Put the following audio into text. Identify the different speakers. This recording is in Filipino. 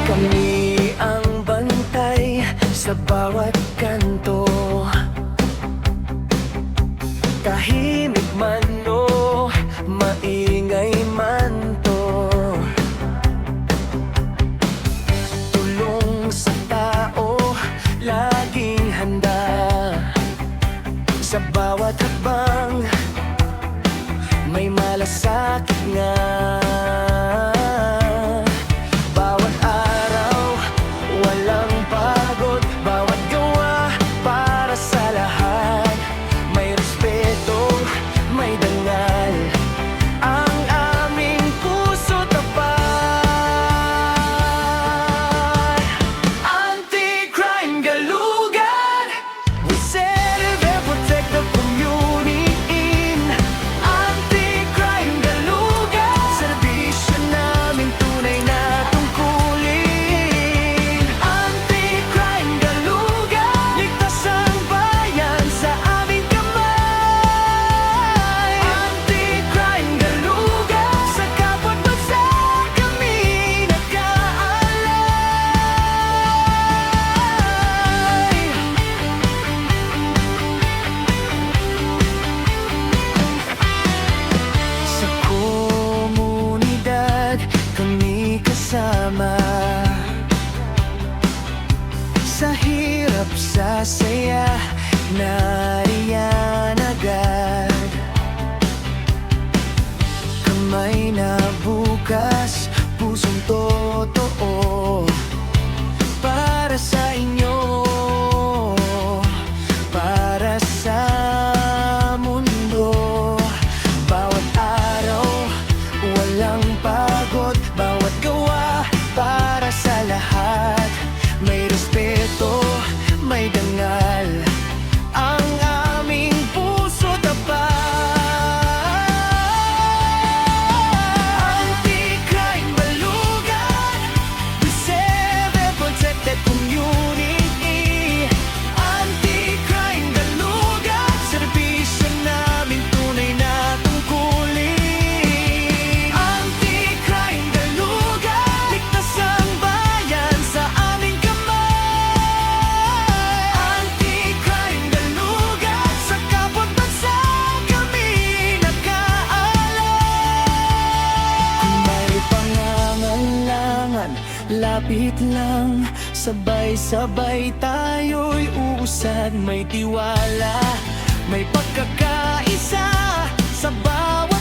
Speaker 1: Kami ang bantay sa bawat kanto, tahimik man o maingay man to. Tulong sa tao, laging handa. Sa bawat hakbang, may malasakit nga. Bawat araw, walang pagod. Bawat gawa, para sa lahat. May respeto, may dangal. Ang aming puso tapat. Anti-crime galugad, we serve and protect the community. Anti-crime galugad, serbisyo namin tunay na tungkulin. Anti-crime galugad, ligtas ang bayan sa aming kamay. Anti-crime galugad, sa kapwa't bansa kami nag-aalay. Sa komunidad, kami kasama. Sa hirap, sa saya, nariyan agad. Kamay na bukas, pusong totoo. Para sa inyo, para sa mundo. Bawat araw, walang pagod. Bawat gawa, para sa lahat. May respeto, may dangal. Ang aming puso tapat. Anti-crime galugad, we serve and protect the community. Anti-crime galugad, serbisyo namin tunay na tungkulin. Anti-crime galugad, ligtas ang bayan sa aming kamay. Anti-crime galugad, sa kapwa't bansa kami nag-aalay. Kung may pangangailangan, lapit lang. Sabay-sabay tayo'y uusad. May tiwala, may pagkakaisa sa bawat